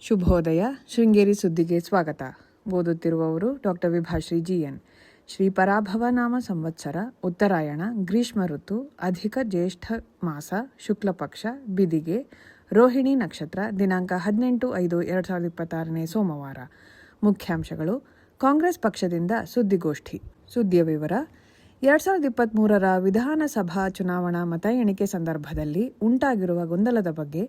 ಶುಭೋದಯ. ಶೃಂಗೇರಿ ಸುದ್ದಿಗೆ ಸ್ವಾಗತ. ಓದುತ್ತಿರುವವರು ಡಾಕ್ಟರ್ ವಿಭಾಶ್ರೀ GN. ಶ್ರೀ ಪರಾಭವ ನಾಮ ಸಂವತ್ಸರ ಉತ್ತರಾಯಣ ಗ್ರೀಷ್ಮ ಋತು ಅಧಿಕ ಜ್ಯೇಷ್ಠ ಮಾಸ ಶುಕ್ಲ ಪಕ್ಷ ಬಿದಿಗೆ ರೋಹಿಣಿ ನಕ್ಷತ್ರ ದಿನಾಂಕ 18/5/2026 ಸೋಮವಾರ. ಮುಖ್ಯಾಂಶಗಳು. ಕಾಂಗ್ರೆಸ್ ಪಕ್ಷದಿಂದ ಸುದ್ದಿಗೋಷ್ಠಿ. ಸುದ್ದಿಯ ವಿವರ. 2023ರ ವಿಧಾನಸಭಾ ಚುನಾವಣಾ ಮತ ಎಣಿಕೆ ಸಂದರ್ಭದಲ್ಲಿ ಉಂಟಾಗಿರುವ ಗೊಂದಲದ ಬಗ್ಗೆ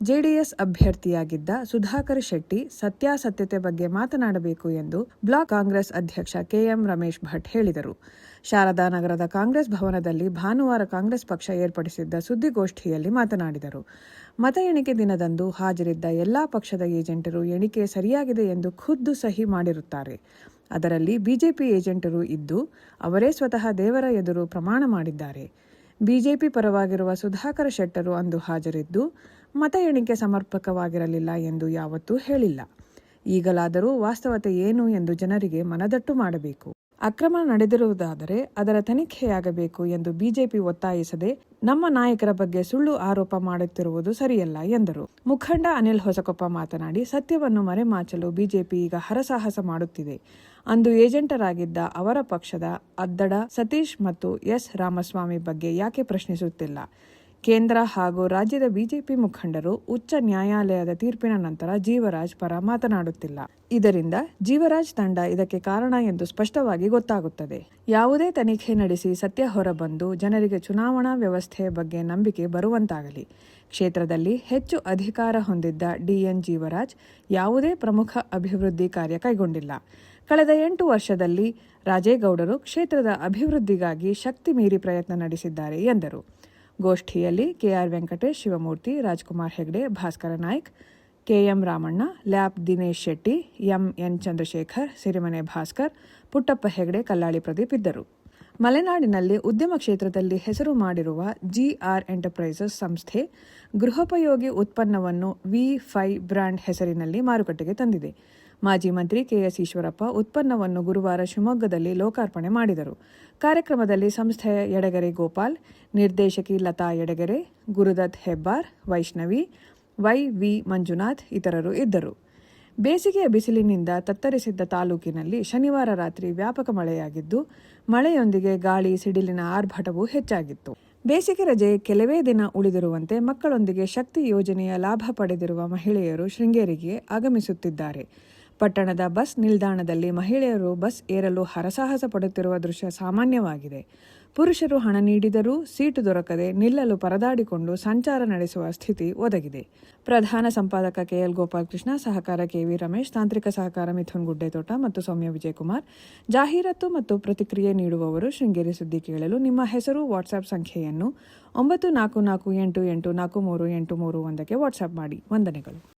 ಜೆಡಿಎಸ್ ಅಭ್ಯರ್ಥಿಯಾಗಿದ್ದ ಸುಧಾಕರ್ ಶೆಟ್ಟಿ ಸತ್ಯಾಸತ್ಯತೆ ಬಗ್ಗೆ ಮಾತನಾಡಬೇಕು ಎಂದು ಬ್ಲಾಕ್ ಕಾಂಗ್ರೆಸ್ ಅಧ್ಯಕ್ಷ KM ರಮೇಶ್ ಭಟ್ ಹೇಳಿದರು. ಶಾರದಾ ನಗರದ ಕಾಂಗ್ರೆಸ್ ಭವನದಲ್ಲಿ ಭಾನುವಾರ ಕಾಂಗ್ರೆಸ್ ಪಕ್ಷ ಏರ್ಪಡಿಸಿದ್ದ ಸುದ್ದಿಗೋಷ್ಠಿಯಲ್ಲಿ ಮಾತನಾಡಿದರು. ಮತ ಎಣಿಕೆ ದಿನದಂದು ಹಾಜರಿದ್ದ ಎಲ್ಲಾ ಪಕ್ಷದ ಏಜೆಂಟರು ಎಣಿಕೆ ಸರಿಯಾಗಿದೆ ಎಂದು ಖುದ್ದು ಸಹಿ ಮಾಡಿರುತ್ತಾರೆ. ಅದರಲ್ಲಿ ಬಿಜೆಪಿ ಏಜೆಂಟರು ಇದ್ದು ಅವರೇ ಸ್ವತಃ ದೇವರ ಎದುರು ಪ್ರಮಾಣ ಮಾಡಿದ್ದಾರೆ. ಬಿಜೆಪಿ ಪರವಾಗಿರುವ ಸುಧಾಕರ್ ಶೆಟ್ಟರು ಅಂದು ಹಾಜರಿದ್ದು ಮತ ಎಣಿಕೆ ಸಮರ್ಪಕವಾಗಿರಲಿಲ್ಲ ಎಂದು ಯಾವತ್ತೂ ಹೇಳಿಲ್ಲ. ಈಗಲಾದರೂ ವಾಸ್ತವತೆ ಏನು ಎಂದು ಜನರಿಗೆ ಮನದಟ್ಟು ಮಾಡಬೇಕು. ಅಕ್ರಮ ನಡೆದಿರುವುದಾದರೆ ಅದರ ತನಿಖೆಯಾಗಬೇಕು ಎಂದು ಬಿಜೆಪಿ ಒತ್ತಾಯಿಸದೆ ನಮ್ಮ ನಾಯಕರ ಬಗ್ಗೆ ಸುಳ್ಳು ಆರೋಪ ಮಾಡುತ್ತಿರುವುದು ಸರಿಯಲ್ಲ ಎಂದರು. ಮುಖಂಡ ಅನಿಲ್ ಹೊಸಕೊಪ್ಪ ಮಾತನಾಡಿ, ಸತ್ಯವನ್ನು ಮರೆಮಾಚಲು ಬಿಜೆಪಿ ಈಗ ಹರಸಾಹಸ ಮಾಡುತ್ತಿದೆ. ಅಂದು ಏಜೆಂಟರಾಗಿದ್ದ ಅವರ ಪಕ್ಷದ ಅದ್ದಡ ಸತೀಶ್ ಮತ್ತು ಎಸ್ ರಾಮಸ್ವಾಮಿ ಬಗ್ಗೆ ಯಾಕೆ ಪ್ರಶ್ನಿಸುತ್ತಿಲ್ಲ? ಕೇಂದ್ರ ಹಾಗೂ ರಾಜ್ಯದ ಬಿಜೆಪಿ ಮುಖಂಡರು ಉಚ್ಚ ನ್ಯಾಯಾಲಯದ ತೀರ್ಪಿನ ನಂತರ ಜೀವರಾಜ್ ಪರ ಮಾತನಾಡುತ್ತಿಲ್ಲ. ಇದರಿಂದ ಜೀವರಾಜ್ ತಂಡ ಇದಕ್ಕೆ ಕಾರಣ ಎಂದು ಸ್ಪಷ್ಟವಾಗಿ ಗೊತ್ತಾಗುತ್ತದೆ. ಯಾವುದೇ ತನಿಖೆ ನಡೆಸಿ ಸತ್ಯ ಹೊರಬಂದು ಜನರಿಗೆ ಚುನಾವಣಾ ವ್ಯವಸ್ಥೆಯ ಬಗ್ಗೆ ನಂಬಿಕೆ ಬರುವಂತಾಗಲಿ. ಕ್ಷೇತ್ರದಲ್ಲಿ ಹೆಚ್ಚು ಅಧಿಕಾರ ಹೊಂದಿದ್ದ DN ಜೀವರಾಜ್ ಯಾವುದೇ ಪ್ರಮುಖ ಅಭಿವೃದ್ಧಿ ಕಾರ್ಯ ಕೈಗೊಂಡಿಲ್ಲ. ಕಳೆದ 8 ವರ್ಷದಲ್ಲಿ ರಾಜೇಗೌಡರು ಕ್ಷೇತ್ರದ ಅಭಿವೃದ್ಧಿಗಾಗಿ ಶಕ್ತಿ ಮೀರಿ ಪ್ರಯತ್ನ ನಡೆಸಿದ್ದಾರೆ ಎಂದರು. ಗೋಷ್ಠಿಯಲ್ಲಿ KR ವೆಂಕಟೇಶ್, ಶಿವಮೂರ್ತಿ, ರಾಜ್ಕುಮಾರ್ ಹೆಗ್ಡೆ, ಭಾಸ್ಕರ ನಾಯ್ಕ್, KM ರಾಮಣ್ಣ, ಲ್ಯಾಪ್ ದಿನೇಶ್ ಶೆಟ್ಟಿ, MN ಚಂದ್ರಶೇಖರ್, ಸಿರಿಮನೆ ಭಾಸ್ಕರ್, ಪುಟ್ಟಪ್ಪ ಹೆಗ್ಡೆ, ಕಲ್ಲಾಳಿ ಪ್ರದೀಪ್ ಇದ್ದರು. ಮಲೆನಾಡಿನಲ್ಲಿ ಉದ್ಯಮ ಕ್ಷೇತ್ರದಲ್ಲಿ ಹೆಸರು ಮಾಡಿರುವ GR ಎಂಟರ್ಪ್ರೈಸಸ್ ಸಂಸ್ಥೆ ಗೃಹೋಪಯೋಗಿ ಉತ್ಪನ್ನವನ್ನು V5 ಬ್ರ್ಯಾಂಡ್ ಹೆಸರಿನಲ್ಲಿ ಮಾರುಕಟ್ಟೆಗೆ ತಂದಿದೆ. ಮಾಜಿ ಮಂತ್ರಿ KS ಈಶ್ವರಪ್ಪ ಉತ್ಪನ್ನವನ್ನು ಗುರುವಾರ ಶಿವಮೊಗ್ಗದಲ್ಲಿ ಲೋಕಾರ್ಪಣೆ ಮಾಡಿದರು. ಕಾರ್ಯಕ್ರಮದಲ್ಲಿ ಸಂಸ್ಥೆಯ ಯಡಗೆರೆ ಗೋಪಾಲ್, ನಿರ್ದೇಶಕಿ ಲತಾ ಯಡಗೆರೆ, ಗುರುದತ್ ಹೆಬ್ಬಾರ್, ವೈಷ್ಣವಿ, YV ಮಂಜುನಾಥ್ ಇತರರು ಇದ್ದರು. ಬೇಸಿಗೆಯ ಬಿಸಿಲಿನಿಂದ ತತ್ತರಿಸಿದ್ದ ತಾಲೂಕಿನಲ್ಲಿ ಶನಿವಾರ ರಾತ್ರಿ ವ್ಯಾಪಕ ಮಳೆಯಾಗಿದ್ದು, ಮಳೆಯೊಂದಿಗೆ ಗಾಳಿ ಸಿಡಿಲಿನ ಆರ್ಭಟವೂ ಹೆಚ್ಚಾಗಿತ್ತು. ಬೇಸಿಗೆ ರಜೆ ಕೆಲವೇ ದಿನ ಉಳಿದಿರುವಂತೆ ಮಕ್ಕಳೊಂದಿಗೆ ಶಕ್ತಿ ಯೋಜನೆಯ ಲಾಭ ಪಡೆದಿರುವ ಮಹಿಳೆಯರು ಶೃಂಗೇರಿಗೆ ಆಗಮಿಸುತ್ತಿದ್ದಾರೆ. ಪಟ್ಟಣದ ಬಸ್ ನಿಲ್ದಾಣದಲ್ಲಿ ಮಹಿಳೆಯರು ಬಸ್ ಏರಲು ಹರಸಾಹಸ ಪಡುತ್ತಿರುವ ದೃಶ್ಯ ಸಾಮಾನ್ಯವಾಗಿದೆ. ಪುರುಷರು ಹಣ ನೀಡಿದರೂ ಸೀಟು ದೊರಕದೆ ನಿಲ್ಲಲು ಪರದಾಡಿಕೊಂಡು ಸಂಚಾರ ನಡೆಸುವ ಸ್ಥಿತಿ ಒದಗಿದೆ. ಪ್ರಧಾನ ಸಂಪಾದಕ KL ಗೋಪಾಲಕೃಷ್ಣ, ಸಹಕಾರ KV ರಮೇಶ್, ತಾಂತ್ರಿಕ ಸಹಕಾರ ಮಿಥುನ್ ಗುಡ್ಡೆತೋಟ ಮತ್ತು ಸೌಮ್ಯ ವಿಜಯಕುಮಾರ್. ಜಾಹೀರಾತು ಮತ್ತು ಪ್ರತಿಕ್ರಿಯೆ ನೀಡುವವರು ಶೃಂಗೇರಿ ಸುದ್ದಿ ಕೇಳಲು ನಿಮ್ಮ ಹೆಸರು, ವಾಟ್ಸ್ಆಪ್ ಸಂಖ್ಯೆಯನ್ನು 9448843831ಕ್ಕೆ ವಾಟ್ಸ್ಆಪ್ ಮಾಡಿ. ವಂದನೆಗಳು.